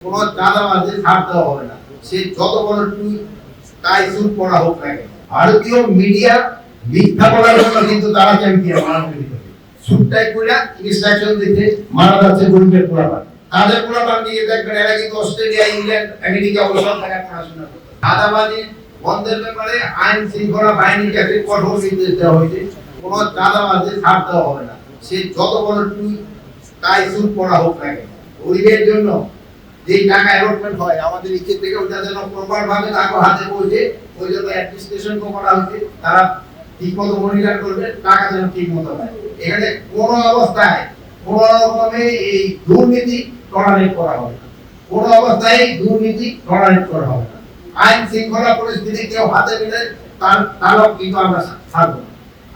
কোন চাঁদাবাজি ছাড় দেওয়া হবে না। সে যত বড় তাই সুর পড়া হোক না কেন। ভারতীয় মিডিয়া মিথ্যা বলার জন্য কিন্তু তারা চ্যাম্পিয়ন মানবিক ভিতরে সুরটাই কইরা ইনস্ট্রাকশন দিতে মারা যাচ্ছে গরিবের পোলাপান। তাদের পোলাপান দিয়ে দেখবেন এরা কিন্তু অস্ট্রেলিয়া, ইংল্যান্ড, আমেরিকা ওসব জায়গায় পড়াশোনা করতে। চাঁদাবাজি বন্ধের ব্যাপারে আইন শৃঙ্খলা বাহিনীর কাছে কঠোর নির্দেশ দেওয়া হয়েছে। কোন চাঁদাবাজি ছাড় দেওয়া হবে না। সে যত বড় তাই সুর পড়া হোক না কেন। গরিবের জন্য যে টাকা অ্যালটমেন্ট হয় আমাদের ইচ্ছে থেকে ওটা যেন প্রপার ভাবে টাকা হাতে পৌঁছে, ওই জন্য অ্যাডমিনিস্ট্রেশন করা হচ্ছে, তারা ঠিক মতো মনিটর করবে, টাকা যেন ঠিক মতো পায়। এখানে কোনো অবস্থায় কোনো রকমে এই দুর্নীতি টলারেট করা হবে না। কোনো অবস্থায় দুর্নীতি টলারেট করা হবে না। আইন শৃঙ্খলা পরিস্থিতি কেউ হাতে নিলে তারও কিন্তু আমরা ছাড়বো না।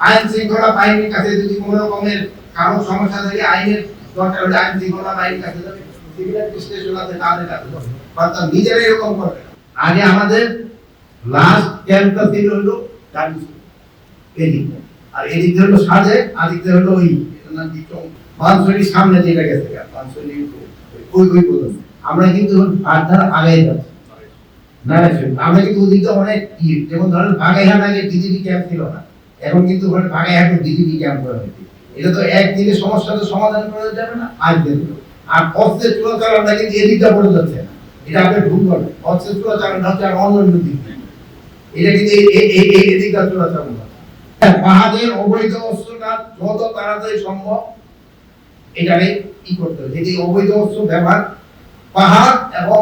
আইন শৃঙ্খলা বাহিনীর কাছে যদি কোনো রকমের কারো সমস্যা থাকে, আইনের দরকার হলে আইন শৃঙ্খলা বাহিনীর কাছে যাবে, সিভিল অ্যাডমিনিস্ট্রেশন আছে তাদের কাছে যাবে, অর্থাৎ নিজেরা এরকম করবে। আগে আমাদের লাস্ট ক্যাম্পটা ছিল হলো এদিক, আর এদিক হলো সাজে, আদিক হলো ওই পাঁচশোটির সামনে যেটা গেছে পাঁচশোটি ওই পর্যন্ত আমরা কিন্তু আধার আগে যাচ্ছি না। আমরা কিন্তু ওদিকে অনেক যেমন ধরেন বাগাইহাট আগে ডিজিটি ক্যাম্প ছিল না, এখন কিন্তু বাগাইহাট ডিজিটি ক্যাম্প করা হয়েছে। এটা তো একদিনে সমস্যা তো সমাধান করা যাবে না, আজ দিন। আর অস্ত্রের চোরাচালানটা কিন্তু এদিকটা পড়ে যাচ্ছে না, এটা আপনি ভুল করেন। অস্ত্রের চোরাচালানটা হচ্ছে আর অন্য দিক, এটা কিন্তু এদিকটা চোরাচালান। পাহাড়ের অবৈধ অস্ত্রটা যত তাড়াতাড়ি সম্ভব এটাকে কি করতে হবে, যদি অবৈধ অস্ত্র ব্যবহার পাহাড় এবং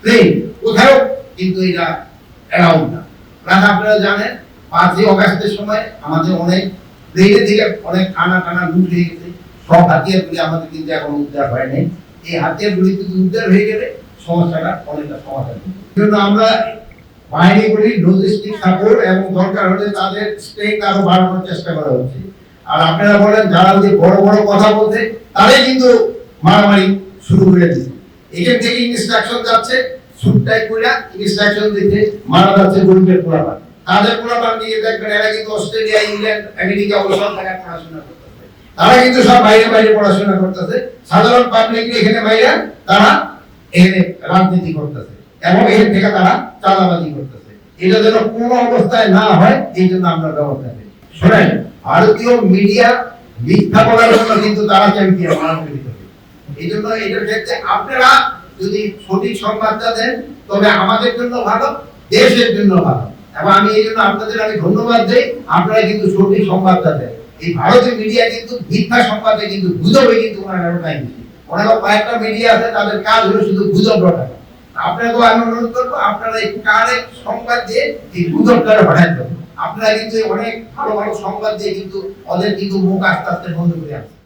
প্লেন কোথাও কিন্তু এটা অ্যালাউড না। প্লাস আপনারা জানেন 5ই অগাস্টের সময় আমাদের অনেক প্লেনের থেকে অনেক টানা লুট হয়ে গেছে। সব হাতিয়ারগুলি আমাদের কিন্তু এখন উদ্ধার হয় নাই। এই হাতিয়ারগুলি কিন্তু উদ্ধার হয়ে গেলে সমস্যাটা অনেকটা সমাধান হবে। জন্য আমরা বাহিনীগুলি লজিস্টিক সাপোর্ট এবং দরকার হলে তাদের স্ট্রেংথ আরো বাড়ানোর চেষ্টা করা হচ্ছে। আর আপনারা বলেন যারা যে বড় বড় কথা বলছে তারাই কিন্তু মারামারি শুরু করে দিচ্ছে। এখান থেকে ইনস্ট্রাকশন যাচ্ছে, সুটটাই কইরা ইনস্ট্রাকশন দিতে মারা যাচ্ছে গরিবের পোলাপান। তাদের পোলাপান দিয়ে দেখবেন এরা কিন্তু অস্ট্রেলিয়া, ইংল্যান্ড, আমেরিকা ওসব জায়গায় পড়াশোনা করতেছে। তারা কিন্তু সব বাইরে পড়াশোনা করতেছে। সাধারণ পাবলিক এখানে বাইরে তারা এখানে রাজনীতি করতেছে এবং এর থেকে তারা চাঁদাবাজি করতেছে। এটা যেন কোনো অবস্থায় না হয় এই জন্য আমরা ব্যবস্থা নেই। শোনেন, ভারতীয় মিডিয়া মিথ্যা বলার জন্য কিন্তু তারা চ্যাম্পিয়ন মানবিক ভিতরে। এই জন্য এটার ক্ষেত্রে আপনারা যদি সঠিক সংবাদটা দেন তবে আমাদের জন্য ভালো, দেশের জন্য ভালো। এবং আমি এই জন্য আপনাদের ধন্যবাদ দেই, আপনারা কিন্তু সঠিক সংবাদটা দেন। এই ভারতীয় মিডিয়া কিন্তু মিথ্যা সংবাদে কিন্তু গুজবে কিন্তু ওনারা টাইম দিচ্ছে। ওনারা কয়েকটা মিডিয়া আছে তাদের কাজ হলো শুধু গুজব রটানো। আপনাকেও আমি অনুরোধ করবো আপনারা এই কারেক্ট সংবাদ দিয়ে এই গুজবটা হটাতে হবে। আপনারা কিন্তু অনেক ভালো ভালো সংবাদ দিয়ে কিন্তু ওদের কিন্তু মুখ আস্তে আস্তে বন্ধ করে আসছে।